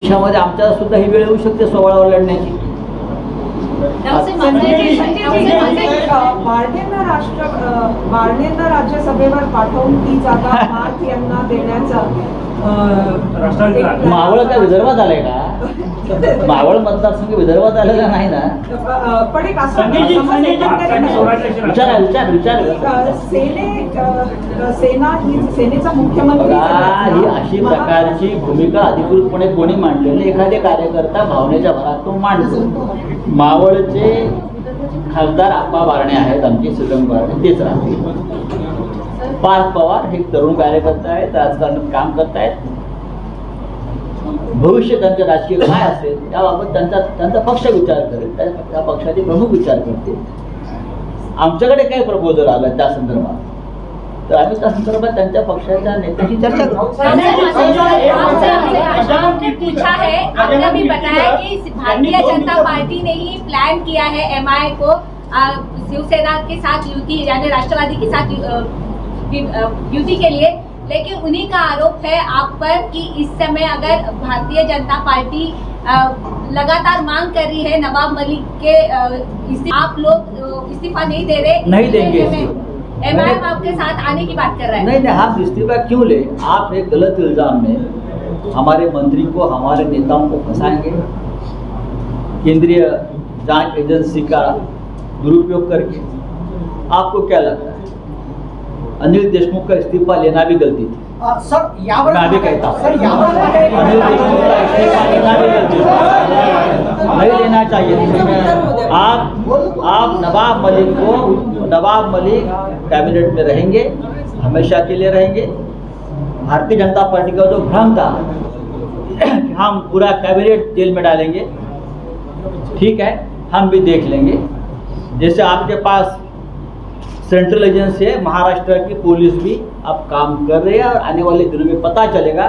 देशामध्ये आमच्या सुद्धा ही वेळ येऊ शकते सोहळ्यावर लढण्याची. माळणेंना राज्यसभेवर पाठवून ती जागा मार्क यांना देण्याचा मावळ काय विदर्भात आलंय का? मावळ मतदारसंघ विदर्भात आलेला नाही ना. पण एक असं सेनेचा मुख्यमंत्री ही अशी प्रकारची भूमिका अधिकृतपणे कोणी मांडलेली? एखादे कार्यकर्ता भावनेच्या भरात तो मांडतो. मावळचे खासदार आप्पा बारणे आहेत, आमचे श्रीरंग बारणे, तेच राहतील. पार्थ पवार हे तरुण कार्यकर्ते आहेत, राजकारणात काम करतायत. भविष्य त्यांचे राजकीय काय असेल याबाबत त्यांचा पक्ष विचार करेल, त्या पक्षाचे प्रमुख विचार करतील. आमच्याकडे काय प्रपोजल आलं त्या संदर्भात तर आम्ही त्या संदर्भात त्यांच्या पक्षाच्या नेत्याशी चर्चा करू. आपने पूछा है, आपने भी बताया कि भारतीय जनता पार्टी ने ही प्लान किया है MI को शिवसेना के साथ युति यानी राष्ट्रवादी के साथ युति के लिए, लेकिन उन्हीं का आरोप है आप पर कि इस समय अगर भारतीय जनता पार्टी लगातार मांग कर रही है नवाब मलिक के आप लोग इस्तीफा नहीं दे रहे, नहीं देंगे। MIM आपके साथ आने की बात कर रहा है। नहीं, हम इस्तीफा क्यों ले? आप एक गलत इल्जाम में हमारे मंत्री को, हमारे नेताओं को फंसाएंगे, केंद्रीय जांच एजेंसी का दुरुपयोग करके। आपको क्या लगता है अनिल देशमुख का इस्तीफा लेना भी गलती थी? सर मैं भी कहता हूँ अनिल देशमुख का इस्तीफा लेना भी गलती थी, नहीं लेना चाहिए। आप नवाब मलिक कैबिनेट में रहेंगे, हमेशा के लिए रहेंगे। भारतीय जनता पार्टी का जो भ्रम था कि हम पूरा कैबिनेट जेल में डालेंगे, ठीक है, हम भी देख लेंगे। जैसे आपके पास सेंट्रल एजेंसी है, महाराष्ट्र की पुलिस भी अब काम कर रही है और आने वाले दिनों में पता चलेगा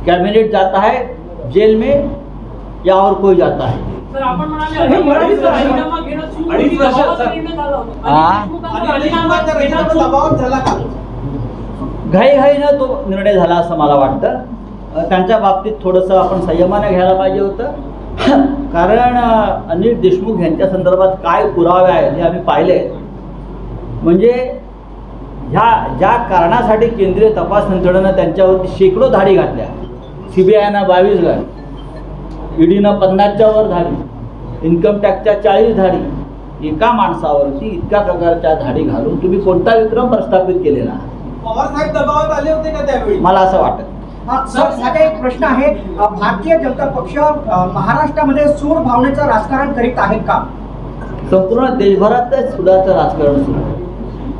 कैबिनेट जाता है जेल में या और कोई जाता है। घाईघाईनं तो निर्णय झाला असं मला वाटतं। त्यांच्या बाबतीत थोडंसं आपण संयमाने घ्यायला पाहिजे होतं, कारण अनिल देशमुख यांच्या संदर्भात काय पुरावे आहेत हे आम्ही पाहिले। म्हणजे ज्या कारणासाठी केंद्रीय तपास यंत्रणेनं त्यांच्यावरती शेकडो धाडी घातल्या, CBIनं 22 धाडी, EDनं 50च्या वर धाडी, इन्कम टॅक्सच्या 40 धाडी, एका माणसावरती इतक्या प्रकारच्या धाडी घालून तुम्ही कोणता विक्रम प्रस्थापित केलेला? पवार साहेब दबावात आले होते का त्यावेळी? मला असं वाटत। सर, माझा एक प्रश्न आहे, भारतीय जनता पक्ष महाराष्ट्रामध्ये सूड भावनेचं राजकारण करीत आहे का? संपूर्ण देशभरातच सुडाचं राजकारण सुरू आहे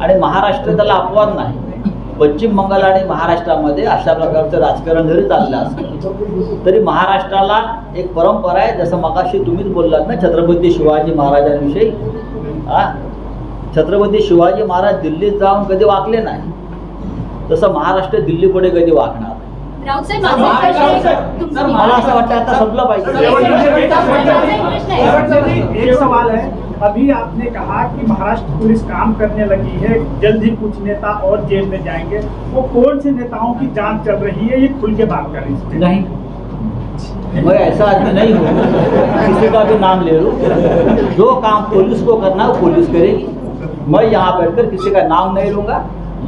आणि महाराष्ट्र त्याला अपवाद नाही। पश्चिम बंगाल आणि महाराष्ट्रामध्ये अशा प्रकारचं राजकारण जरी चाललं असलं तरी महाराष्ट्राला एक परंपरा आहे, जसं मगाशी तुम्हीच बोललात ना छत्रपती शिवाजी महाराजांविषयी। छत्रपती शिवाजी महाराज दिल्लीत जाऊन कधी वाकले नाही, तसं महाराष्ट्र दिल्ली पुढे कधी वाकणार नाही। मला असं वाटतं आता संपलं पाहिजे। एक सवाल है, अभी आपने कहा कि महाराष्ट्र पुलिस काम करने लगी है, जल्द ही कुछ नेता और जेल में जाएंगे, वो कौन से नेताओं की जांच चल रही है, ये खुल के बात करें इस पे। नहीं, मैं ऐसा आदमी नहीं हूँ किसी का भी नाम ले लूँ। जो काम पुलिस को करना है पुलिस करेगी, मैं यहाँ बैठकर किसी का नाम नहीं लूँगा।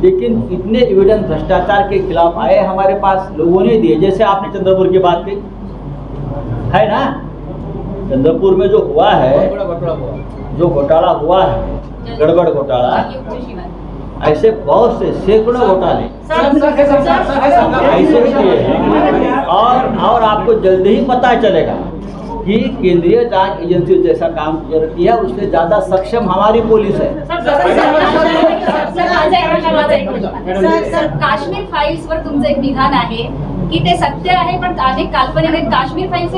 लेकिन इतने एविडेंस भ्रष्टाचार के खिलाफ आए हमारे पास, लोगों ने दिए। जैसे आपने चंद्रपुर की बात की है ना, चंद्रपुर में जो हुआ है, जो घोटाला हुआ है, गड़बड़ घोटाला, ऐसे बहुत से सैकड़ों घोटाले ऐसे किए हैं। और आपको जल्द ही पता चलेगा कि केंद्रीय जांच एजेंसी जैसा काम करती है उससे ज्यादा सक्षम हमारी पुलिस है। सर, काश्मीर फाईल्स वर तुमचं एक विधान आहे की ते सत्य आहे, पण अनेक काल्पनिक आहेत। काश्मीर फाईल्स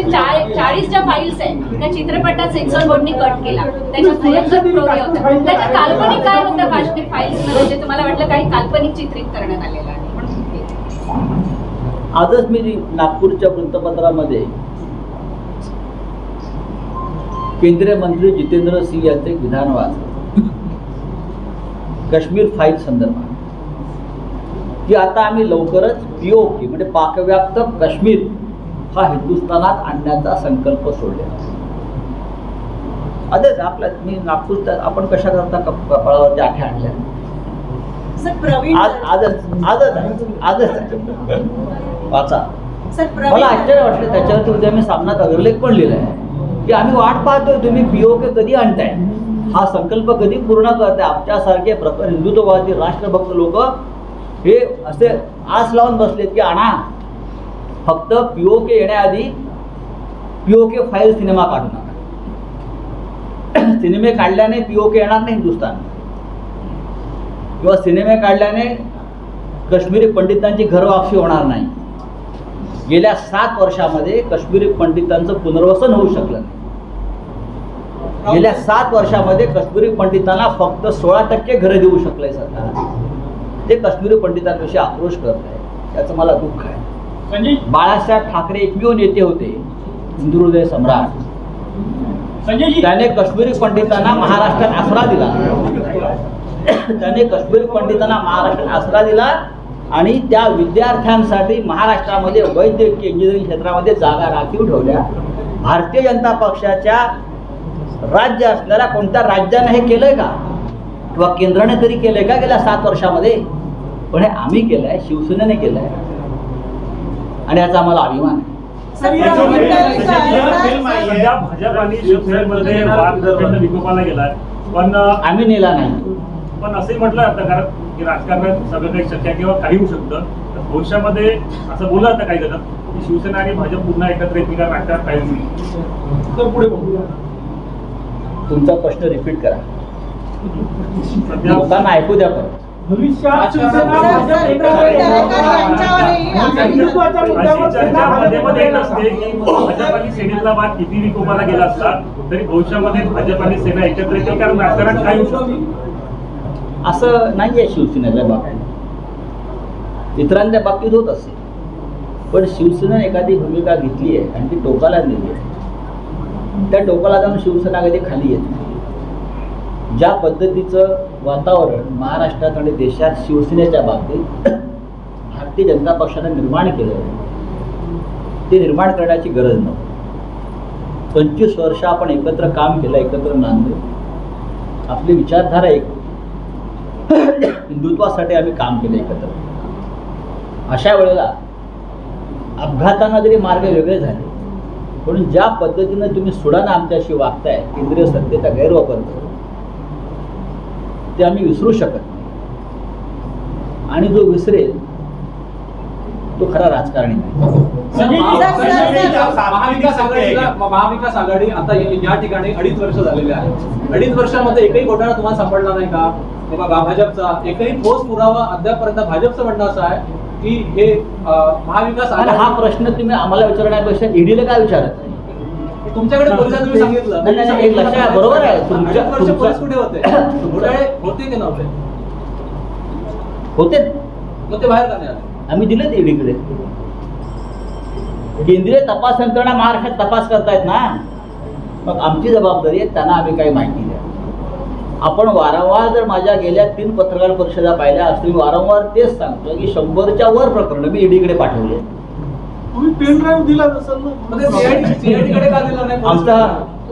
40 ज्या फाईल्स आहेत त्या चित्रपटात सेन्सॉर बोर्डने कट केला, त्याच्यात भयंकर प्रयोग होता। त्याच्यात काल्पनिक काय होतं काश्मीर फाईल्स मध्ये, जे तुम्हाला वाटलं काही काल्पनिक चित्रित करण्यात आलेलं आहे? आजच मी नागपूरच्या वृत्तपत्रामध्ये केंद्रीय मंत्री जितेंद्र सिंह यांचे एक विधान वाचलं काश्मीर फाईल संदर्भात, की आता आम्ही लवकरच POK म्हणजे पाकव्याप्त काश्मीर हा हिंदुस्थानात आणण्याचा संकल्प सोडलेला. आजच आपल्या मी नागपूर आपण कशा करता कपाळावरती आठ्या आणल्या सर प्रवीण आजच वाचा. सर मला प्रवीण आश्चर्य वाटलं त्याच्यावरती उद्या मी सामनात अग्रलेख पण लिहिलाय की आम्ही वाट पाहतोय तुम्ही पीओके कधी आणताय, हा संकल्प कधी पूर्ण करताय. आमच्यासारखे प्रखर हिंदुत्ववादी राष्ट्रभक्त लोक हे असे आस लावून बसलेत की आणा, फक्त पीओके येण्याआधी पीओके फाईल सिनेमा काढू नका. सिनेमे काढल्याने पीओके येणार नाही हिंदुस्थान, किंवा सिनेमे काढल्याने काश्मीरी पंडितांची घरवापसी होणार नाही. गेल्या 7 वर्षामध्ये काश्मीरी पंडितांचं पुनर्वसन होऊ शकलं नाही. गेल्या 7 वर्षामध्ये काश्मीरी पंडितांना फक्त 16% घरं देऊ शकलंय सरकार. ते काश्मीरी पंडितांविषयी आक्रोश करत आहे, त्याचं मला दुःख आहे. बाळासाहेब ठाकरे एकमेव नेते होते हिंदुहृदय सम्राट, त्याने काश्मीरी पंडितांना महाराष्ट्रात आसरा दिला. त्याने काश्मीरी पंडितांना महाराष्ट्रात आसरा दिला आणि त्या विद्यार्थ्यांसाठी महाराष्ट्रामध्ये वैद्यकीय इंजिनिअरिंग क्षेत्रामध्ये जागा राखीव ठेवल्या. भारतीय जनता पक्षाच्या राज्य असणाऱ्या कोणत्या राज्याने हे केलंय का, किंवा केंद्राने तरी केलंय का गेल्या 7 वर्षामध्ये? पण हे आम्ही केलंय, शिवसेनेने केलंय आणि याचा आम्हाला अभिमान आहे. सध्या भाजप आणि शिवसेनेमध्ये वाद प्रचंड विकोपाला गेलाय, पण आम्ही नेला नाही. पण असंही म्हटलं जातं कारण की राजकारणात सगळं काही शक्य आहे किंवा काही होऊ शकतं. तर भविष्यामध्ये असं बोललं जातं काही जण की शिवसेना आणि भाजप पुन्हा एकत्र येतील का राजकारण काही होईल. तर पुढे बघूया. तुमचा प्रश्न रिपीट करा, सध्या लोकांना ऐकू द्या. पण भविष्यात शिवसेना भाजप एकत्र अशी चर्चा मध्ये मध्ये येत असते की भाजप आणि सेनेतला वाद किती विकोपाला गेला असला तरी भविष्यामध्ये भाजप आणि सेना एकत्र येतील कारण राजकारण काय होऊ शकतं. असं नाही आहे शिवसेनेच्या बाबतीत, इतरांच्या बाबतीत होत असेल. पण शिवसेनेने एखादी भूमिका घेतली आहे आणि ती टोकाला नेली आहे, त्या टोकाला जाऊन शिवसेना कधी खाली येत नाही. ज्या पद्धतीचं वातावरण महाराष्ट्रात आणि देशात शिवसेनेच्या बाबतीत भारतीय जनता पक्षानं निर्माण केलं ते निर्माण करण्याची गरज नव्हती. 25 वर्ष आपण एकत्र काम केलं, एकत्र नांदलो, आपली विचारधारा एक, हिंदुत्वासाठी आम्ही काम केलं एकत्र. अशा वेळेला अपघातांना जरी मार्ग वेगळे झाले, म्हणून ज्या पद्धतीनं तुम्ही सुडानं आमच्याशी वागताय, केंद्रीय सत्तेचा गैरवापर करतो, ते आम्ही विसरू शकत नाही. आणि जो विसरेल तो खरा राजकारणी नाही. महाविकास आघाडी आता या ठिकाणी 2.5 वर्ष झालेले आहेत. 2.5 वर्षामध्ये एकही घोटाळा तुम्हाला सापडला नाही का? तेव्हा भाजपचा एकही ठोस पुरावा अद्यापपर्यंत भाजपचं म्हणणं असं आहे की हे महाविकास आणि आघाडी. हा प्रश्न तुम्ही आम्हाला विचारण्यापेक्षा ईडीला काय विचारत नाही? तुमच्याकडे पोलिसांनी तुम्ही सांगितलं नाही, एक लक्षात आहे, बरोबर आहे. 2.5 वर्ष पोलीस कुठे होते? घोटाळे होते की नव्हते? होते, मग ते बाहेर का नाही आले? आम्ही दिले ते ईडीकडे. केंद्रीय तपास यंत्रणा महाराष्ट्रात तपास करतायत ना, मग आमची जबाबदारी आहे त्यांना आम्ही काही माहिती द्या. आपण वारंवार जर माझ्या गेल्या 3 पत्रकार परिषदा पाहिल्या असतील, मी वारंवार तेच सांगतो की 100च्या वर प्रकरण मी ईडीकडे पाठवले. तुम्ही पेन ड्राईव्ह दिला नसेल ना, CID कडे का दिलं नाही? आमचा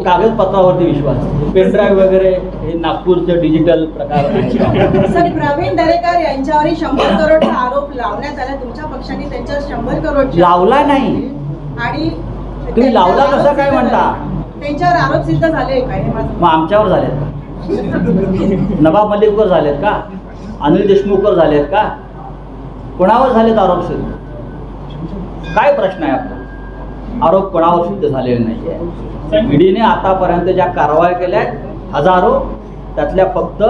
कागदपत्रावरती विश्वास, पेनड्राईव्ह वगैरे हे नागपूरचं डिजिटल प्रकार आहे. सर प्रवीण दरेकर यांच्यावरही 100 करोडचा आरोप लावण्यात आला. तुमच्या पक्षाने त्यांच्यावर 100 करोड लावला नाही. आणि तुम्ही लावला कसं काय म्हणता? त्यांच्यावर आरोप सिद्ध झाले काय? मग आमच्यावर झालेत का? नवाब मलिकवर झालेत का? अनिल देशमुखवर झालेत का? कोणावर झालेत आरोप सिद्ध? काय प्रश्न आहे आपला? आरोप कोणावर सिद्ध झालेले नाहीये. ईडीने आतापर्यंत ज्या कारवाया केल्या हजारो, त्यातल्या फक्त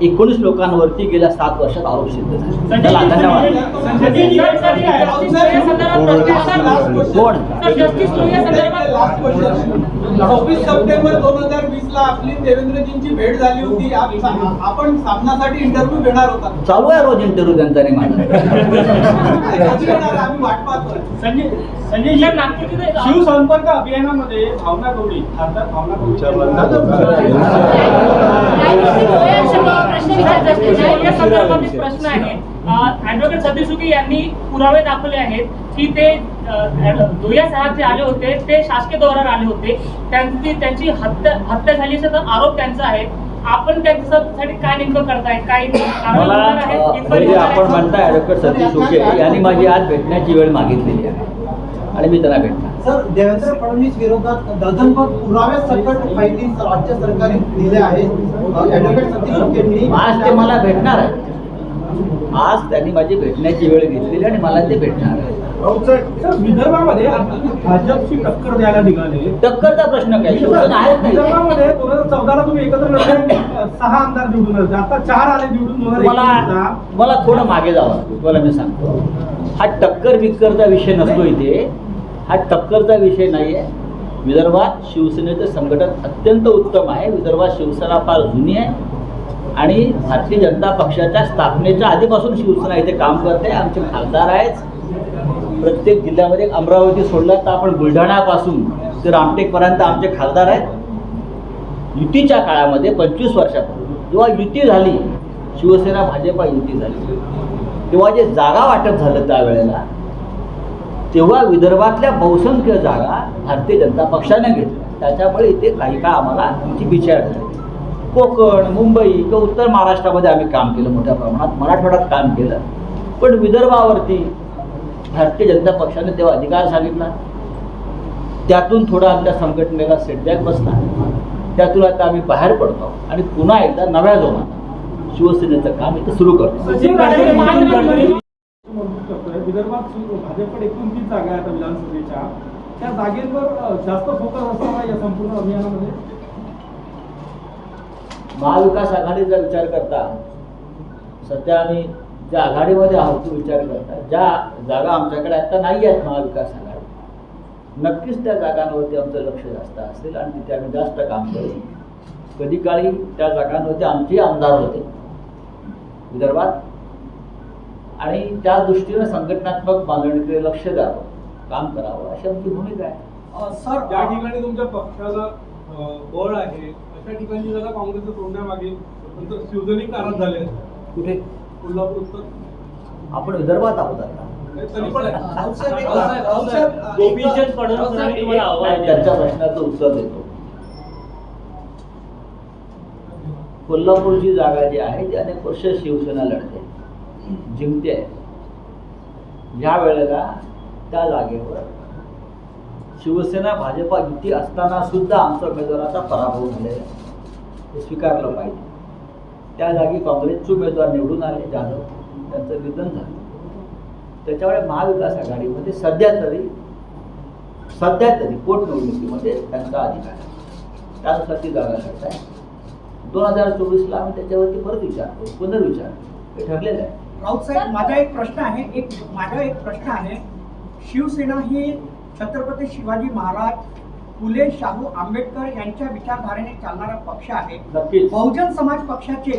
19 लोकांवरती गेल्या 7 वर्षात आरोप सिद्ध झाले. चला, धन्यवाद. कोण? 26 सप्टेंबर 2020 ला आपली देवेंद्रजींची भेट झाली होती. आपण सामनासाठी इंटरव्ह्यू घेणार होता. चालू आहे रोज इंटरव्ह्यू त्यांचा आणि माझा. आम्ही वाट पाहतोय. संजय शिवसंपर्क अभियानामध्ये भावना गवळी, खासदार भावना गवळी प्रश्न विचारत असतील. या संदर्भात एक प्रश्न आहे. ॲडव्होकेट सतीश उके यांनी पुरावे दाखवले आहेत की ते लोहिया साहेब जे आले होते ते शासकीय दौऱ्यावर आले होते, त्यांची हत्या झाली असा आरोप त्यांचा आहे. आपण त्याच्यासाठी काय नेमकं करताय, काय कारवाई मला होणार आहे? इन्क्वायरी म्हणजे होणार आपण आहे? म्हणता ॲडव्होकेट सतीश उके यांनी माझी आज भेटण्याची वेळ मागितलेली आहे आणि मी त्यांना भेटणार. सर, देवेंद्र फडणवीस विरोधात डझनभर पुराव्या सकट फायली राज्य सरकारने दिल्या आहेत. ऍडव्होकेट सतीश उकेंनी आज ते मला भेटणार आहे. आज त्यांनी माझी भेटण्याची वेळ घेतलेली आणि मला ते भेटणार आहे. सर, विदर्भामध्ये भाजपची टक्कर द्यायला निघाले. टक्करचा प्रश्न काय, शिवसेना आहेच नाही. विदर्भामध्ये 2014 तुम्ही एकत्र लढले, 6 आमदार निवडून आले, आता 4 आले निवडून. मला थोडं मागे जावं, तुम्हाला मी सांगतो. हा टक्कर बिक्करचा विषय नसतो इथे. हा टक्करचा विषय नाही आहे. विदर्भात शिवसेनेचं संघटन अत्यंत उत्तम आहे. विदर्भात शिवसेना फार जुनी आहे आणि भारतीय जनता पक्षाच्या स्थापनेच्या आधीपासून शिवसेना इथे काम करते. आमचे खासदार आहेत प्रत्येक जिल्ह्यामध्ये. अमरावती सोडला तर आपण बुलढाण्यापासून ते रामटेकपर्यंत आमचे खासदार आहेत. युतीच्या काळामध्ये 25 वर्षापूर्वी जेव्हा युती झाली, शिवसेना भाजपा युती झाली, तेव्हा जे जागा वाटप झालं त्यावेळेला, तेव्हा विदर्भातल्या बहुसंख्य जागा भारतीय जनता पक्षाने घेतल्या. त्याच्यामुळे इथे काही काळ आम्हाला आमची बिछाड झाली. कोकण, मुंबई किंवा उत्तर महाराष्ट्रामध्ये आम्ही काम केलं, मोठ्या प्रमाणात मराठवाड्यात काम केलं. पण विदर्भावरती भारतीय जनता पक्षाने तेव्हा अधिकार सांगितला. त्यातून थोडा आमच्या संघटनेला सेटबॅक बसला. त्यातून आता आम्ही बाहेर पडतो आणि पुन्हा एकदा नव्या जोमानं शिवसेनेचं काम इथं सुरू करतो. विदर्भात भाजपकडे 29 जागा आहेत विधानसभेच्या. त्या जागेवर जास्त फोकस असणार या संपूर्ण अभियानामध्ये. महाविकास आघाडीचा विचार करता सध्या आम्ही ज्या आघाडीमध्ये आहोत तो विचार करता ज्या जागा आमच्याकडे आता नाही आहेत महाविकास आघाडी, नक्कीच त्या जागांवरती आमचं लक्ष जास्त असेल आणि तिथे आम्ही जास्त काम करू. कधी काळी त्या जागांवरती आमचे आमदार होते विदर्भात आणि त्या दृष्टीनं संघटनात्मक बांधणीकडे लक्ष द्यावं, काम करावं अशी आमची भूमिका आहे. सर, ज्या ठिकाणी तुमच्या पक्षाला बळ आहे अशा ठिकाणी जरा काँग्रेसचं सोडण्यामागे शिवसैनिक नाराज झाले. कुठे? कोल्हापूर उत्तर. आपण विदर्भात आहोत आता. तरी पण गोपीचंद फडणवीस यांनी तुम्हाला आव्हान दिलं. त्यांच्या प्रश्नाचं उत्तर देतो. कोल्हापूरची जागा जी आहे ती अनेक वर्ष शिवसेना लढते, जिंकते. ज्या वेळेला त्या जागेवर शिवसेना भाजपा युती असताना सुद्धा आमचा उमेदवाराचा पराभव झालेला हे स्वीकारलं पाहिजे. त्या जागी काँग्रेसचे उमेदवार निवडून आले, जाधव, त्यांचं निधन झालं. त्याच्यामुळे महाविकास आघाडीमध्ये सध्या तरी पोटनिवडणुकीमध्ये त्यांचा अधिकार आहे. त्यानुसार ती जागा लढत आहे. 2024ला आम्ही त्याच्यावरती परत विचार करू, पुनर्विचार हे ठरलेलं आहे. राऊत साहेब, माझा एक प्रश्न आहे. शिवसेना ही छत्रपती शिवाजी महाराज, फुले, शाहू आंबेडकर यांच्या विचारधारेने चालणारा पक्ष आहे. नक्कीच. बहुजन समाज पक्षाचे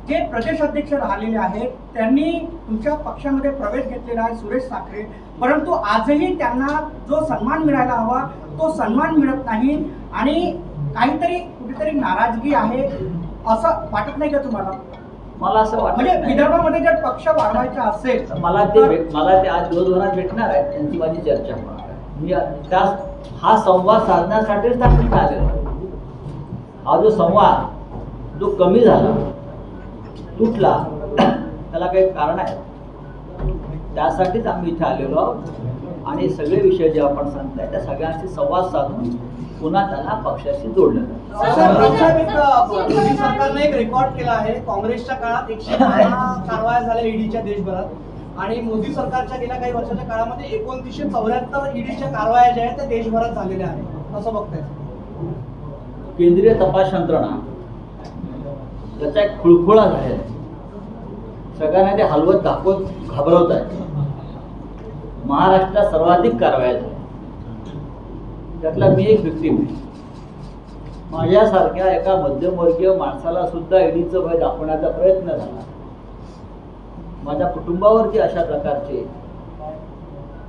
जे प्रदेश अध्यक्ष राहिलेले आहेत त्यांनी तुमच्या पक्षामध्ये प्रवेश घेतलेला आहे, सुरेश साखरे. परंतु आजही त्यांना जो सन्मान मिळायला हवा तो सन्मान मिळत नाही आणि काहीतरी कुठेतरी नाराजगी आहे असं वाटत नाही का तुम्हाला? मला असं वाटतं म्हणजे विदर्भामध्ये जर पक्ष वाढवायचा असेल मला ते आज दिवसभरात भेटणार आहे, त्यांची माझी चर्चा होणार आहे. मी हा संवाद साधण्यासाठीच आम्ही आलेलो आहे. हा जो संवाद जो कमी झाला, तुटला, त्याला काही कारण आहे. त्यासाठीच आम्ही इथे आलेलो आहोत आणि सगळे विषय जे आपण सांगताय त्या सगळ्यांशी संवाद साधून पुन्हा त्यांना पक्षाशी जोडलं जातं. मोदी सरकारने एक रेकॉर्ड केला आहे. काँग्रेसच्या काळात 112 कारवाया झाल्या ईडीच्या देशभरात आणि मोदी सरकारच्या गेल्या काही वर्षाच्या काळामध्ये 2974 ईडीच्या कारवाया ज्या आहेत त्या देशभरात झालेल्या आहेत. असं बघताय. केंद्रीय तपास यंत्रणा त्याचा एक खुळखुळा झालेला आहे. सगळ्यांना ते हलवत दाखवत घाबरवत आहे. महाराष्ट्रात सर्वाधिक कारवाया झाल्या, त्यातला मी एक व्हिक्टीम आहे. माझ्यासारख्या एका मध्यमवर्गीय माणसाला सुद्धा ईडीचं भय दाखवण्याचा प्रयत्न झाला. माझ्या कुटुंबावरती अशा प्रकारचे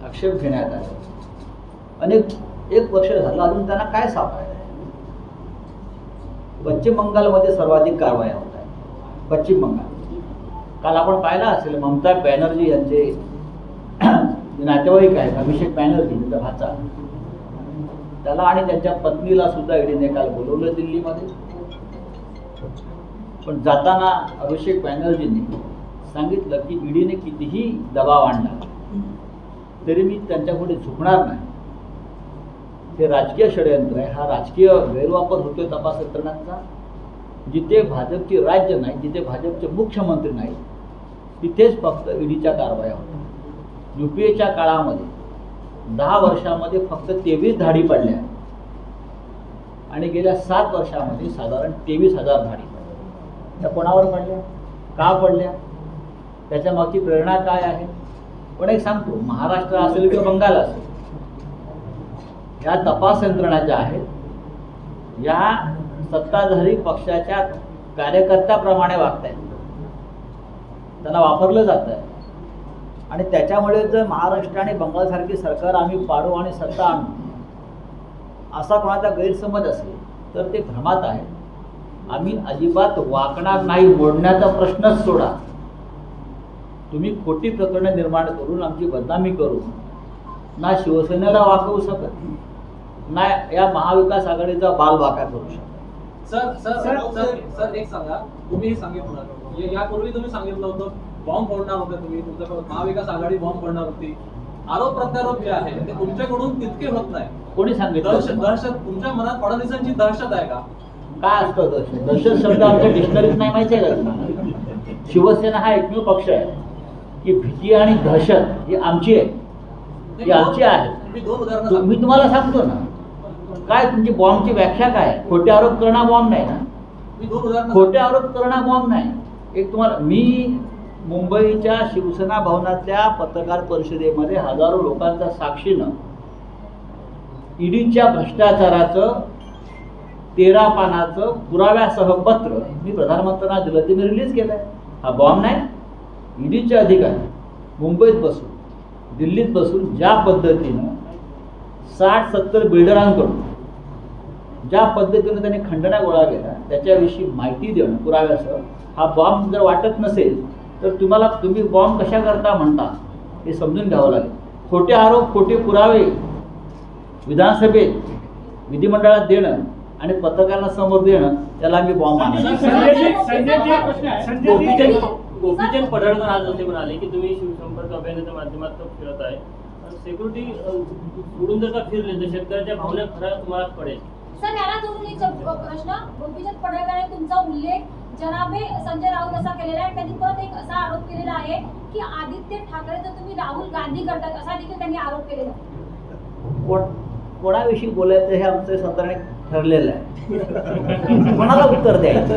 आक्षेप घेण्यात आले. एक वर्ष झालं अजून त्यांना काय सापडायचं आहे? पश्चिम बंगालमध्ये सर्वाधिक कारवाया होत आहेत. पश्चिम बंगाल. काल आपण पाहिलं असेल ममता बॅनर्जी यांचे नातेवाईक आहेत अभिषेक बॅनर्जी त्यांचा भाचा, त्याला आणि त्यांच्या पत्नीला सुद्धा ईडीने काल बोलवलं दिल्लीमध्ये. पण जाताना अभिषेक बॅनर्जींनी सांगितलं की ईडीने कितीही दबाव आणला तरी मी त्यांच्यापुढे झुकणार नाही. हे राजकीय षडयंत्र आहे, हा राजकीय गैरवापर होतोय तपास यंत्रणांचा. जिथे भाजपची राज्य नाही, जिथे भाजपचे मुख्यमंत्री नाही, तिथेच फक्त ईडीच्या कारवाया होत्या. UPAच्या काळामध्ये 10 वर्षामध्ये फक्त 23 धाडी पडल्या आणि गेल्या 7 वर्षामध्ये साधारण 23,000 धाडी पडल्या. त्या कोणावर पडल्या, का पडल्या, त्याच्या मागची प्रेरणा काय आहे? पण एक सांगतो, महाराष्ट्र असेल किंवा बंगाल असेल, या तपास यंत्रणा ज्या आहेत या सत्ताधारी पक्षाच्या कार्यकर्त्याप्रमाणे वागत आहेत, त्यांना वापरलं जात आहे. आणि त्याच्यामुळे जर महाराष्ट्र आणि बंगालसारखी सरकार आम्ही पाडू आणि सत्ता आणू असा कोणाचा गैरसमज असेल तर ते भ्रमात आहे. आम्ही अजिबात वाकणार नाही, मोडण्याचा प्रश्नच सोडा. तुम्ही खोटी प्रकरणं निर्माण करून आमची बदनामी करून ना शिवसेनेला वाकवू शकत ना या महाविकास आघाडीचा बालवाका करू शकत. सर सर सर सर एक सांगा, तुम्ही हे सांगितलं यापूर्वी तुम्ही सांगितलं होतं बॉम्ब फोडणार होते तुम्ही, तुमचं महाविकास आघाडी बॉम्ब फोडणार होती. आरोप प्रत्यारोप जे आहे ते तुमच्याकडून तितके होत नाही. कोणी सांगितलं? दहशत तुमच्या मनात फडणवीसांची दहशत आहे का? काय असतं दहशत? दहशत शब्द आमच्या डिक्शनरीत नाही, माहिती आहे का? शिवसेना हा एकमेव पक्ष आहे की भीती आणि दहशत ही आमची आहे, ही आमची आहे. मी तुम्हाला सांगतो ना, काय तुमची बॉम्बची व्याख्या काय? खोटे आरोप करणं बॉम्ब नाही ना, खोटे आरोप करणं बॉम्ब नाही. एक तुम्हाला मी मुंबईच्या शिवसेना भवनातल्या पत्रकार परिषदेमध्ये हजारो लोकांच्या साक्षीनं ईडीच्या भ्रष्टाचाराचं 13 पानाचं पुराव्यासह पत्र मी प्रधानमंत्र्यांना दिलं, ते मी रिलीज केलं आहे. हा बॉम्ब नाही. ईडीचे अधिकारी मुंबईत बसून दिल्लीत बसून ज्या पद्धतीनं 60-70 बिल्डरांकडून ज्या पद्धतीनं त्यांनी खंडण्या गोळा केला त्याच्याविषयी माहिती देणं पुराव्यासह, हा बॉम्ब जर वाटत नसेल तर तुम्ही बॉम्ब कशा करता म्हणता हे समजून घ्यावं लागेल. खोटे आरोप, खोटे पुरावे विधानसभेत विधिमंडळात देणं आणि पत्रकारांना समोर देणं त्याला मी बॉम्ब गोपीचंद पडळकर आज असे म्हणाले की तुम्ही शिवसंपर्क अभियानाच्या माध्यमातून फिरत आहे, सिक्युरिटी सोडून जर का फिरले तर शेतकऱ्याच्या भावना खऱ्या तुम्हाला पडेल. सर याला जोडून एक प्रश्न, गोपीचंद पडळकरांनी तुमचा उल्लेख जनाबे संजय राऊत असा केलेला आहे. त्यांनी परत एक असा आरोप केलेला आहे की आदित्य ठाकरेचा तुम्ही राहुल गांधी करतात असा देखील त्यांनी आरोप केलेला आहे. कोणाविषयी बोलायचं हे आमचं साधारण ठरलेलं आहे. कोणाला उत्तर द्यायचं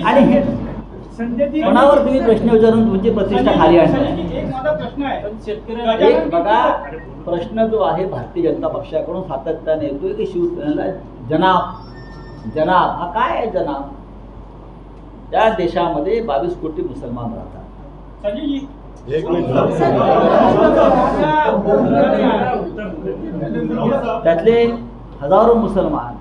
आणि हे कोणावर तुम्ही प्रश्न विचारून तुमची प्रतिष्ठा खाली आणता. एक बघा, प्रश्न जो आहे भारतीय जनता पक्षाकडून सातत्याने येतोय की शिवसेनेला जनाब हा काय आहे? जनाब, त्या देशामध्ये 22 कोटी मुसलमान राहतात. त्यातले हजारो मुसलमान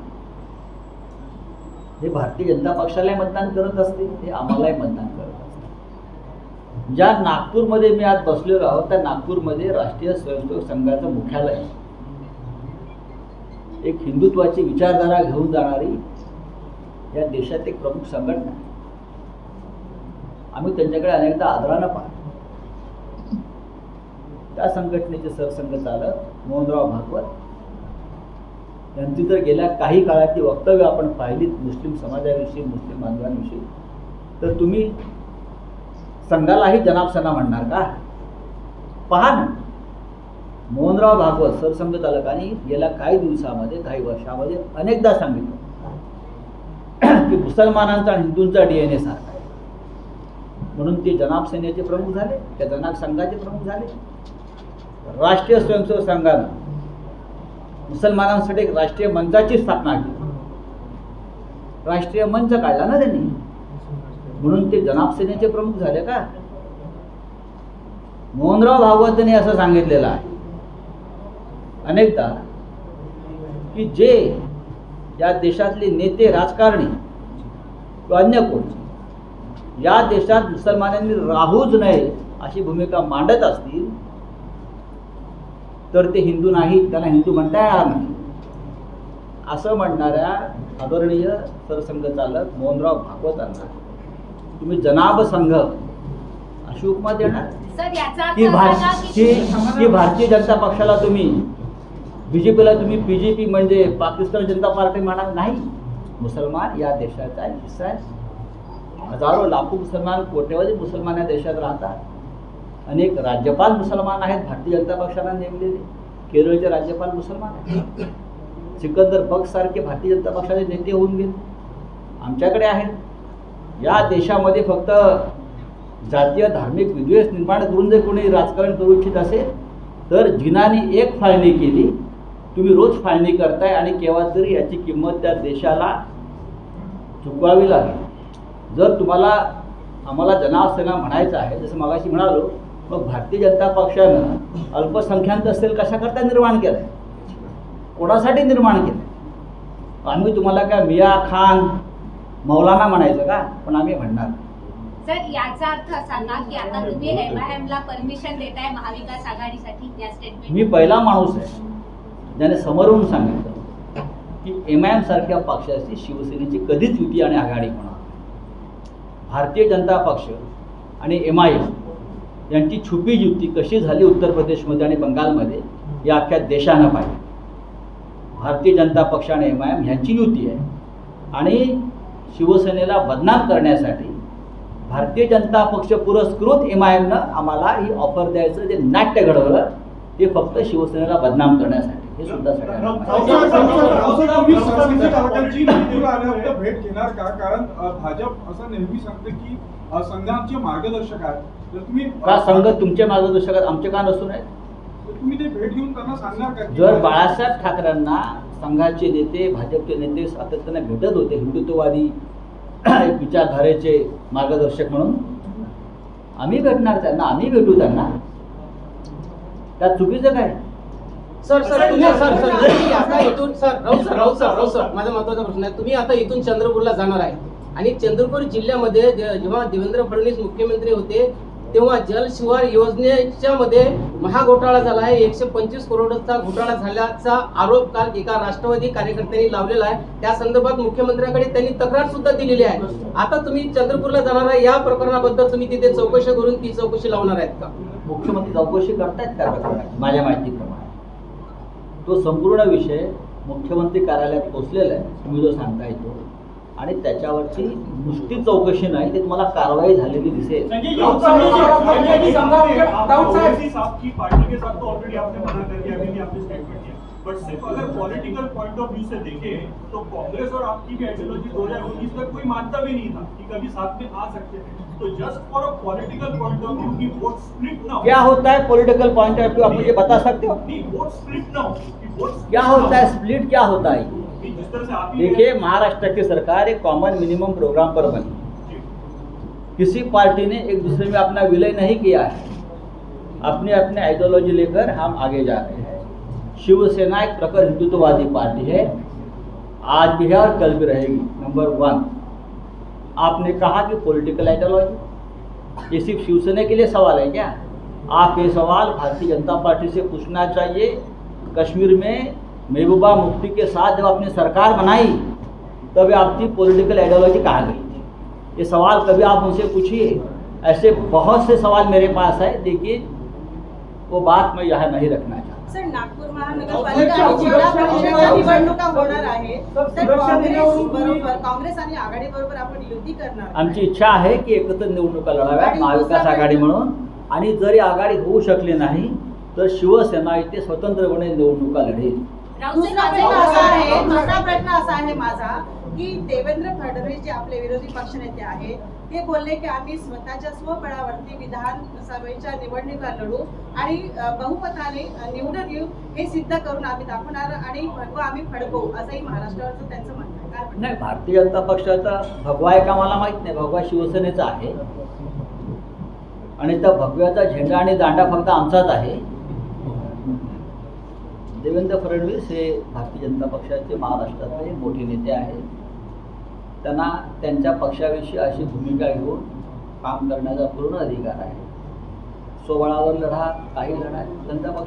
हे भारतीय जनता पक्षाला मतदान करत असते, हे आम्हालाही मतदान करत असते. ज्या नागपूरमध्ये मी आज बसलेलो आहोत त्या नागपूरमध्ये राष्ट्रीय स्वयंसेवक संघाचं मुख्यालय आहे. एक हिंदुत्वाची विचारधारा घेऊन जाणारी या देशात एक प्रमुख संघटना आहे. आम्ही त्यांच्याकडे अनेकदा आदरानं पाहतो. त्या संघटनेचे सरसंघचालक मोहनराव भागवत यांची जर गेल्या काही काळातली वक्तव्य आपण पाहिलीत मुस्लिम समाजाविषयी, मुस्लिम बांधवांविषयी, तर तुम्ही संघालाही जनाबसेना म्हणणार का? पहा ना, मोहनराव भागवत सरसंघचालकांनी गेल्या काही दिवसामध्ये, काही वर्षामध्ये अनेकदा सांगितलं की मुसलमानांचा आणि हिंदूंचा DNA सारखा आहे. म्हणून ते जनाब सेनेचे प्रमुख झाले, त्या जनाब संघाचे प्रमुख झाले. राष्ट्रीय स्वयंसेवक संघानं मुसलमानांसाठी एक राष्ट्रीय मंचाची स्थापना केली. राष्ट्रीय मंच काढला ना त्यांनी, म्हणून ते जनाब सेनेचे प्रमुख झाले का? मोहनराव भागवतांनी असं सांगितलेलं आहे अनेकदा की जे या देशातले नेते, राजकारणी किंवा अन्य कोण या देशात मुसलमानांनी राहूच नये अशी भूमिका मांडत असतील तर ते हिंदू नाहीत, त्यांना हिंदू म्हणता येणार नाही असं म्हणणाऱ्या आदरणीय सरसंघचालक मोहनराव भागवतांना तुम्ही जनाब संघ अशी उपमा देणार सर याचा की अर्थ असा की भारतीय जनता पक्षाला तुम्ही बीजेपीला तुम्ही बीजेपी म्हणजे पाकिस्तान जनता पार्टी म्हणणार नाही. मुसलमान या देशाचा एक हिस्सा आहे. हजारो लाखो मुसलमान, कोट्यवधी मुसलमान या देशात राहतात. अनेक राज्यपाल मुसलमान आहेत भारतीय जनता पक्षाला नेमलेले. केरळचे राज्यपाल मुसलमान आहेत. सिकंदर बक्स सारखे भारतीय जनता पक्षाचे नेते होऊन गेले आमच्याकडे आहेत. या देशामध्ये फक्त जातीय धार्मिक विद्वेष निर्माण करून जर कोणी राजकारण करू इच्छित असेल तर जिनाने एक फाळणी केली, तुम्ही रोज फाळणी करताय आणि केव्हा तरी याची किंमत त्या देशाला चुकवावी लागेल. जर तुम्हाला आम्हाला जनाब सेना म्हणायचं आहे, जसं मगाशी म्हणालो, मग भारतीय जनता पक्षानं अल्पसंख्याक असेल कशाकरता निर्माण केलं आहे, कोणासाठी निर्माण केलं? आम्ही तुम्हाला काय मिया खान मौलाना म्हणायचं का? पण आम्ही म्हणणार. सर याचा अर्थ असा ना की आता तुम्ही MIM ला परमिशन देताय महाविकास आघाडीसाठी या स्टेटमेंट? मी पहिला माणूस आहे ज्याने समोरून सांगितलं की MIM सारख्या पक्षाशी शिवसेनेची कधीच युती आणि आघाडी होणार. भारतीय जनता पक्ष आणि MIM यांची छुपी युती कशी झाली उत्तर प्रदेशमध्ये आणि बंगालमध्ये या अख्ख्या देशानं पाहिजे. भारतीय जनता पक्ष आणि MIM ह्यांची युती आहे आणि शिवसेनेला बदनाम करण्यासाठी भारतीय जनता पक्ष पुरस्कृत MIMनं आम्हाला ही ऑफर द्यायचं जे नाट्य घडवलं ते फक्त शिवसेनेला बदनाम करण्यासाठी. हे सुद्धा सगळ्यांना भेट घेणार का? कारण भाजप असं नेहमी सांगते की संघ आमचे मार्गदर्शक आहेत. तर तुम्ही का संघ तुमचे मार्गदर्शक आहेत, आमचे का नसून आहेत? तुम्ही ते भेट घेऊन त्यांना सांगणार का? जर बाळासाहेब ठाकरेंना संघाचे नेते, भाजपचे नेते सातत्याने भेटत होते हिंदुत्ववादी विचारधारेचे मार्गदर्शक म्हणून, आम्ही भेटणार त्यांना, आम्ही भेटू त्यांना. त्यात चुकीचं काय? सर तुम्ही आता इथून राऊत सर माझा महत्वाचा प्रश्न आहे. तुम्ही आता इथून चंद्रपूरला जाणार आहे आणि चंद्रपूर जिल्ह्यामध्ये जेव्हा देवेंद्र फडणवीस मुख्यमंत्री होते तेव्हा जल शिवार योजनेच्या मध्ये महाघोटाळा झाला आहे. 125 करोडचा घोटाळा झाल्याचा आरोप काल एका राष्ट्रवादी कार्यकर्त्यांनी लावलेला आहे. त्या संदर्भात मुख्यमंत्र्यांकडे त्यांनी तक्रार सुद्धा दिलेली आहे. आता तुम्ही चंद्रपूरला जाणार आहे, या प्रकरणाबद्दल तुम्ही तिथे चौकशी करून ती चौकशी लावणार आहेत का? मुख्यमंत्री चौकशी करतायत त्या प्रकरणाची माझ्या माहितीप्रमाणे. तो संपूर्ण विषय मुख्यमंत्री कार्यालयात पोहोचलेला आहे तुम्ही जो सांगताय तो, आणि त्याच्यावरची नुसती चौकशी नाही, ते तुम्हाला कारवाई झालेली दिसेल. बट सिर्फ अगर पॉलिटिकल पॉइंट ऑफ व्यू से देखें तो कांग्रेस और आपकी भी आइडियोलॉजी 2019 तक कोई मानता भी नहीं था कि कभी साथ में आ सकते हैं. तो just for a political point of view की वोट स्प्लिट ना हो. क्या होता है पॉलिटिकल पॉइंट ऑफ व्यू, आप मुझे बता सकते हो? नहीं, वोट स्प्लिट ना हो. क्या होता है स्प्लिट, क्या होता है? जिस तरह से आप देखिए, महाराष्ट्र की सरकार एक कॉमन मिनिमम प्रोग्राम पर बनी. किसी पार्टी ने एक दूसरे में अपना विलय नहीं किया है. अपने अपने आइडियोलॉजी लेकर हम आगे जा रहे हैं. शिवसेना एक प्रखर हिंदुत्ववादी पार्टी है, आज भी है और कल भी रहेगी. नंबर 1, आपने कहा कि पॉलिटिकल आइडियोलॉजी, ये सिर्फ शिवसेना के लिए सवाल है क्या? आप ये सवाल भारतीय जनता पार्टी से पूछना चाहिए. कश्मीर में महबूबा मुफ्ती के साथ जब आपने सरकार बनाई तब आपकी पॉलिटिकल आइडियोलॉजी कहाँ गई थी? ये सवाल कभी आप उनसे पूछिए. ऐसे बहुत से सवाल मेरे पास है, लेकिन वो बात मैं यहाँ नहीं रखना चाहता. सर, नागपूर महानगरपालिका आणि जिल्हा परिषदेच्या निवडणुका होणार आहे. तर काँग्रेस आणि आघाडी बरोबर आपण युती करणार. आमची इच्छा आहे की एकत्र निवडणुका लढाव्यात महाविकास आघाडी म्हणून, आणि जरी आघाडी होऊ शकली नाही तर शिवसेना इथे स्वतंत्रपणे निवडणुका लढेल. दुसरा प्रश्न असा आहे माझा की देवेंद्र फडणवीस जे आपले विरोधी पक्षनेते आहेत ते बोलले की आम्ही स्वतःच्या स्वबळावरती विधानसभेच्या निवडणुका लढू आणि बहुमताने निवडून येऊ हे सिद्ध करून आम्ही दाखवणार आणि आम्ही फडकवू, असंही महाराष्ट्रावरचं त्यांचं म्हणणं आहे. नाही, भारतीय जनता पक्षाचा भगवा आहे का मला माहित नाही. भगवा शिवसेनेचा आहे आणि त्या भगव्याचा झेंडा आणि दांडा फक्त आमचाच आहे. देवेंद्र फडणवीस हे भारतीय जनता पक्षाचे महाराष्ट्रातले मोठे नेते आहेत. त्यांना त्यांच्या पक्षाविषयी अशी भूमिका घेऊन काम करण्याचा पूर्ण अधिकार आहे. स्वबळावर लढा, काही लढा, जनता पक्ष